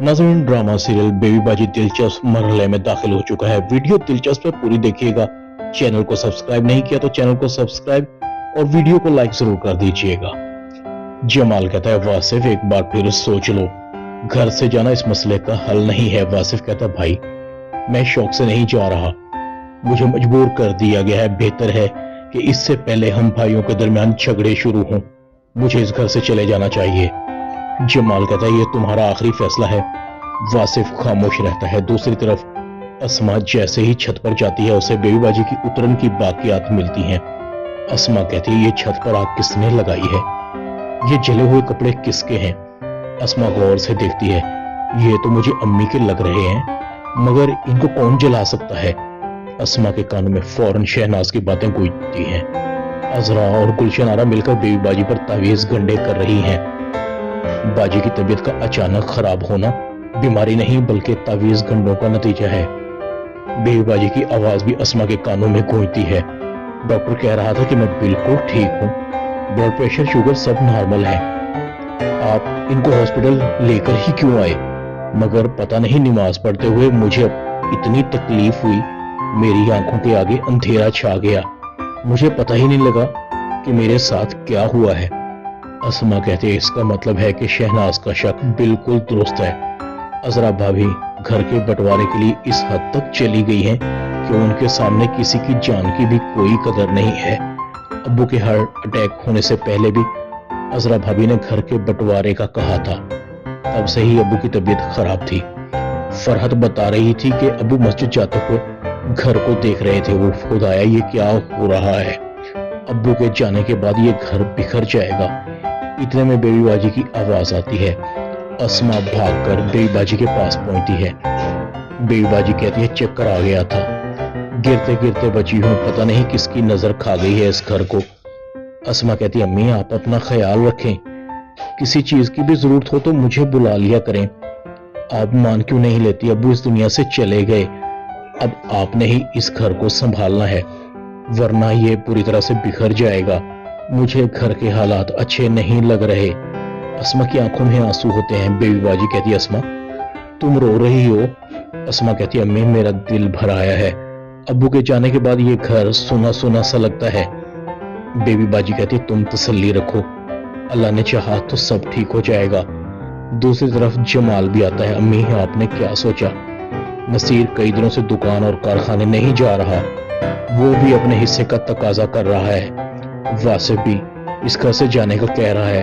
नाज़रीन, drama serial baby बाजी दिलचस्प मरहले में दाखिल हो चुका है। वीडियो दिलचस्प है, पूरी देखिएगा। चैनल को सब्सक्राइब नहीं किया तो चैनल को सब्सक्राइब और वीडियो को लाइक जरूर कर दीजिएगा। जमाल कहता है, वासिफ एक बार फिर सोच लो, घर से जाना इस मसले का हल नहीं है। वासिफ कहता है, भाई मैं शौक से नहीं जा रहा, मुझे मजबूर कर दिया गया है। बेहतर है कि इससे पहले हम भाइयों के दरमियान झगड़े शुरू हों। मुझे इस घर से चले जाना चाहिए। जमाल कहता है, ये तुम्हारा आखिरी फैसला है। वासिफ खामोश रहता है। दूसरी तरफ अस्मा जैसे ही छत पर जाती है, उसे बेबी बाजी की उतरन की बाकियात मिलती हैं। अस्मा कहती है, ये छत पर आग किसने लगाई है? ये जले हुए कपड़े किसके हैं? अस्मा गौर से देखती है, ये तो मुझे अम्मी के लग रहे हैं, मगर इनको कौन जला सकता है? अस्मा के कानों में फौरन शहनाज की बातें गूंजती हैं। अजरा और गुलशन आरा मिलकर बेबी बाजी पर तावीज गंडे कर रही हैं। बाजी की तबीयत का अचानक खराब होना बीमारी नहीं बल्कि तावीज गंडों का नतीजा है। बेबी बाजी की आवाज भी अस्मा के कानों में गूंजती है। डॉक्टर कह रहा था कि मैं बिल्कुल ठीक हूँ, ब्लड प्रेशर शुगर सब नॉर्मल है। आप इनको हॉस्पिटल लेकर ही क्यों आए? मगर पता नहीं, नमाज पढ़ते हुए मुझे इतनी तकलीफ हुई, मेरी आंखों के आगे अंधेरा छा गया, मुझे पता ही नहीं लगा कि मेरे साथ क्या हुआ है। अस्मा कहते हैं, इसका मतलब है कि शहनाज का शक बिल्कुल दुरुस्त है। अजरा भाभी घर के बंटवारे के लिए इस हद तक चली गई हैं कि उनके सामने किसी की जान की भी कोई कदर नहीं है। अब्बू के हार्ट अटैक होने से पहले भी अजरा भाभी ने घर के बंटवारे का कहा था। तब से ही अब्बू की तबीयत खराब थी। फरहत बता रही थी कि अब्बू मस्जिद जाते हुए घर को देख रहे थे। वो खुदाया, ये क्या हो रहा है? अब्बू के जाने के बाद ये घर बिखर जाएगा। इतने में बेबी बाजी की आवाज आती है। अस्मा भागकर बेबी बाजी के पास पहुंचती है। बेबी बाजी कहती है, चक्कर आ गया था, गिरते गिरते बची हूँ, पता नहीं किसकी नजर खा गई है इस घर को। अस्मा कहती है, अम्मी आप अपना ख्याल रखें, किसी चीज की भी जरूरत हो तो मुझे बुला लिया करें। आप मान क्यों नहीं लेती? अब्बू इस दुनिया से चले गए, अब आपने ही इस घर को संभालना है, वरना ये पूरी तरह से बिखर जाएगा। मुझे घर के हालात अच्छे नहीं लग रहे। अस्मा की आंखों में आंसू होते हैं। बेबी बाजी कहती है, अस्मा तुम रो रही हो? अस्मा कहती है, अम्मी मेरा दिल भर आया है, अब्बू के जाने के बाद ये घर सुना सुना सा लगता है। बेबी बाजी कहती है, तुम तसल्ली रखो, अल्लाह ने चाहा तो सब ठीक हो जाएगा। दूसरी तरफ जमाल भी आता है। अम्मी आपने क्या सोचा? नसीर कई दिनों से दुकान और कारखाने नहीं जा रहा, वो भी अपने हिस्से का तकाजा कर रहा है। वासिफ भी इस घर से जाने का कह रहा है।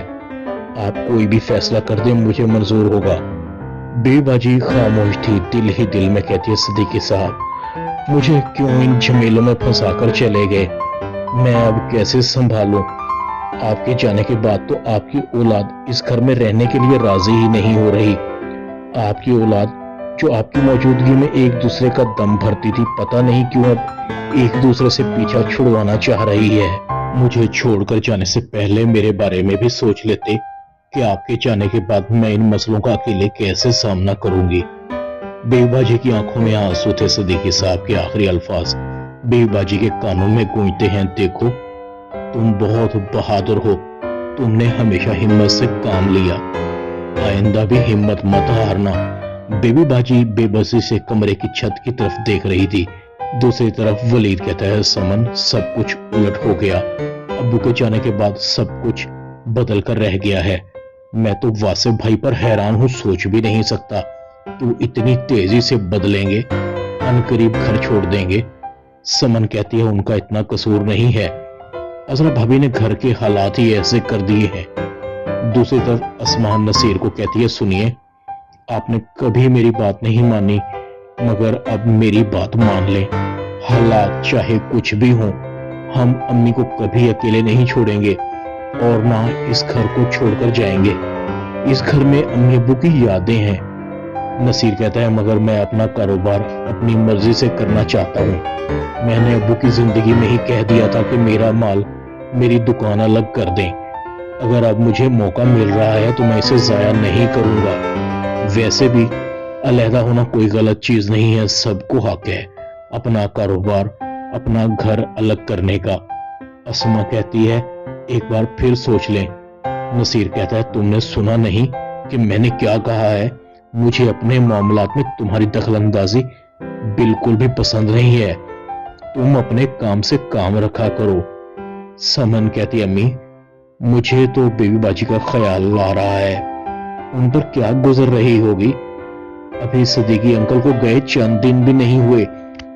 आप कोई भी फैसला कर दें, मुझे मंजूर होगा। बेबी बाजी खामोश थी, दिल ही दिल में कहती है, सिद्दीकी साहब मुझे क्यों इन झमेलों में फंसा कर चले गए? मैं अब कैसे संभालूं? आपके जाने के बाद तो आपकी औलाद इस घर में रहने के लिए राजी ही नहीं हो रही। आपकी औलाद जो आपकी मौजूदगी में एक दूसरे का दम भरती थी, पता नहीं क्यों अब एक दूसरे से पीछा छुड़वाना चाह रही है। मुझे छोड़कर जाने से पहले मेरे बारे में भी सोच लेते कि आपके जाने के बाद मैं इन मसलों का अकेले कैसे सामना करूंगी। बेबी बाजी की आंखों में आंसू थे। सिद्दीकी साहब के आखिरी अल्फाज बेबी बाजी के कानों में गूंजते हैं, देखो तुम बहुत बहादुर हो, तुमने हमेशा हिम्मत से काम लिया, आइंदा भी हिम्मत मत हारना। बेबी बाजी बेबसी से कमरे की छत की तरफ देख रही थी। दूसरी तरफ वलीद कहता है, समन सब कुछ उलट हो गया, अब्बू के जाने के बाद सब कुछ बदल कर रह गया है। मैं तो वासिफ भाई पर हैरान हूँ, सोच भी नहीं सकता तू इतनी तेजी से बदलेंगे, अनकरीब घर छोड़ देंगे। समन कहती है, उनका इतना कसूर नहीं है, अजरा भाभी ने घर के हालात ही ऐसे कर दिए हैं। दूसरी तरफ अस्मान नसीर को कहती है, सुनिए आपने कभी मेरी बात नहीं मानी, मगर अब मेरी बात मान ले, हालात चाहे कुछ भी हों, हम अम्मी को कभी अकेले नहीं छोड़ेंगे और ना इस घर को छोड़कर जाएंगे। इस घर में अम्मी अब्बू की यादें हैं। नसीर कहता है, मगर मैं अपना कारोबार अपनी मर्जी से करना चाहता हूँ। मैंने अब्बू की जिंदगी में ही कह दिया था कि मेरा माल मेरी दुकान अलग कर दें। अगर अब मुझे मौका मिल रहा है तो मैं इसे जाया नहीं करूंगा। वैसे भी अलहदा होना कोई गलत चीज नहीं है, सबको हक है अपना कारोबार, अपना घर अलग करने का। अस्मा कहती है, एक बार फिर सोच लें। नसीर कहता है, तुमने सुना नहीं कि मैंने क्या कहा है? मुझे अपने मामलात में तुम्हारी दखल अंदाजी बिल्कुल भी पसंद नहीं है। तुम अपने काम से काम रखा करो। समन कहती, अम्मी मुझे तो बेबी बाजी का ख्याल आ रहा है, उन पर क्या गुजर रही होगी। अभी सदीकी अंकल को गए चंद दिन भी नहीं हुए,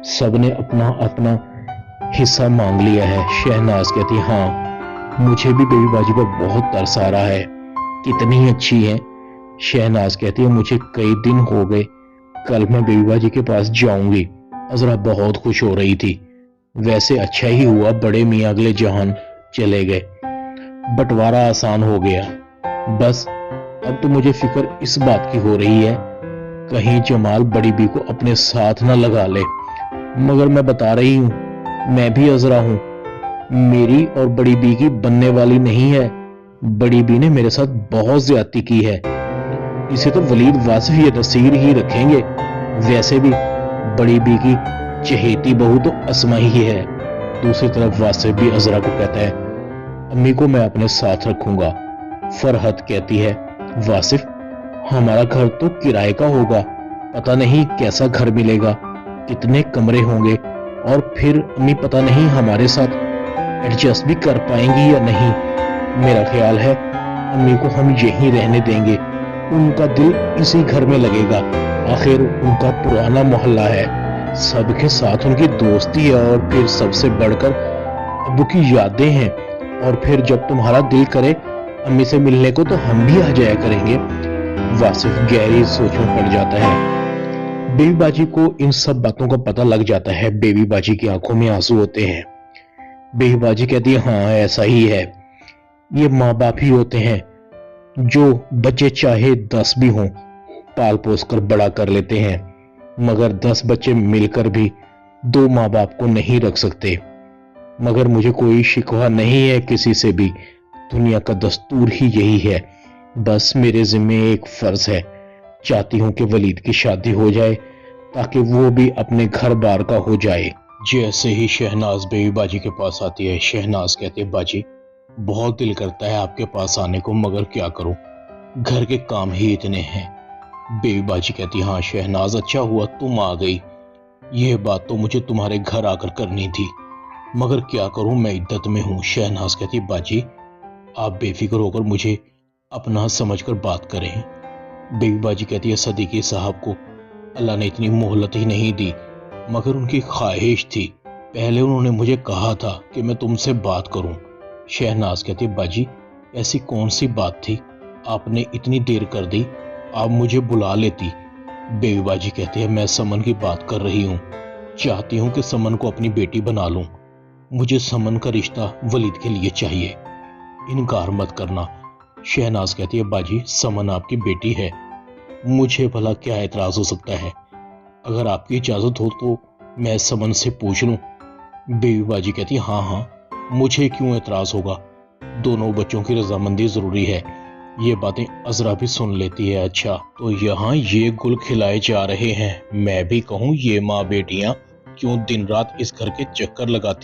सबने अपना अपना हिस्सा मांग लिया है। शहनाज कहती, हाँ मुझे भी बेबी बाजी पर बहुत तरस आ रहा है, कितनी अच्छी है। शहनाज कहती है, मुझे कई दिन हो गए, कल मैं बेबी बाजी के पास जाऊंगी। अजरा बहुत खुश हो रही थी। वैसे अच्छा ही हुआ बड़े मियां अगले जहान चले गए, बंटवारा आसान हो गया। बस अब तो मुझे फिक्र इस बात की हो रही है कहीं जमाल बड़ी बी को अपने साथ न लगा ले। मगर मैं बता रही हूं, मैं भी अजरा हूं, मेरी और बड़ी बी की बनने वाली नहीं है। बड़ी बी ने मेरे साथ बहुत ज्यादती की है, इसे तो वलीद वासिफ या नसीर ही रखेंगे। वैसे भी बड़ी बी की चहेती बहू तो अस्मा ही है। दूसरी तरफ वासिफ भी अजरा को कहता है, अम्मी को मैं अपने साथ रखूंगा। फरहत कहती है, वासिफ हमारा घर तो किराए का होगा, पता नहीं कैसा घर मिलेगा, कितने कमरे होंगे, और फिर अम्मी पता नहीं हमारे साथ एडजस्ट भी कर पाएंगी या नहीं। मेरा ख्याल है अम्मी को हम यहीं रहने देंगे, उनका दिल इसी घर में लगेगा, आखिर उनका पुराना मोहल्ला है, सबके साथ उनकी दोस्ती है, और फिर सबसे बढ़कर अब्बू की यादें हैं। और फिर जब तुम्हारा दिल करे अम्मी से मिलने को तो हम भी आ जाया करेंगे। वासिफ गहरी सोच में पड़ जाता है। बेबी बाजी को इन सब बातों का पता लग जाता है। बेबी बाजी की आंखों में आंसू होते हैं। बेबी बाजी कहती है, हाँ ऐसा ही है, ये माँ बाप ही होते हैं जो बच्चे चाहे 10 भी हों पाल पोस कर बड़ा कर लेते हैं, मगर 10 बच्चे मिलकर भी 2 माँ बाप को नहीं रख सकते। मगर मुझे कोई शिकवा नहीं है किसी से भी, दुनिया का दस्तूर ही यही है। बस मेरे जिम्मे एक फर्ज है, चाहती हूं कि वलीद की शादी हो जाए ताकि वो भी अपने घर बार का हो जाए। जैसे ही शहनाज बेबी बाजी के पास आती है, शहनाज कहती है, बाजी बहुत दिल करता है आपके पास आने को, मगर क्या करूं, घर के काम ही इतने हैं। बेबी बाजी कहती है, हाँ शहनाज अच्छा हुआ तुम आ गई, यह बात तो मुझे तुम्हारे घर आकर करनी थी, मगर क्या करूं मैं इद्दत में हूं। शहनाज कहती है, बाजी आप बेफिक्र होकर मुझे अपना समझकर बात करें। बेबी बाजी कहती है, सदीकी साहब को अल्लाह ने इतनी मोहलत ही नहीं दी, मगर उनकी ख्वाहिश थी, पहले उन्होंने मुझे कहा था कि मैं तुमसे बात करूं। शहनाज कहती है, बाजी ऐसी कौन सी बात थी, आपने इतनी देर कर दी, आप मुझे बुला लेती। बेबी बाजी कहती है, मैं समन की बात कर रही हूँ, चाहती हूँ कि समन को अपनी बेटी बना लूं, मुझे समन का रिश्ता वलीद के लिए चाहिए, इनकार मत करना। शहनाज कहती है, बाजी समन आपकी बेटी है, मुझे भला क्या एतराज हो सकता है, अगर आपकी इजाजत हो तो मैं समन से पूछ लूं। बेबी बाजी कहती है, हाँ हाँ मुझे क्यों एतराज होगा, दोनों बच्चों की रजामंदी जरूरी है। ये बातें अजरा भी सुन लेती है। अच्छा तो यहाँ ये गुल खिलाए जा रहे हैं, मैं भी कहूँ ये माँ बेटियां क्यों दिन रात इस घर के चक्कर लगाती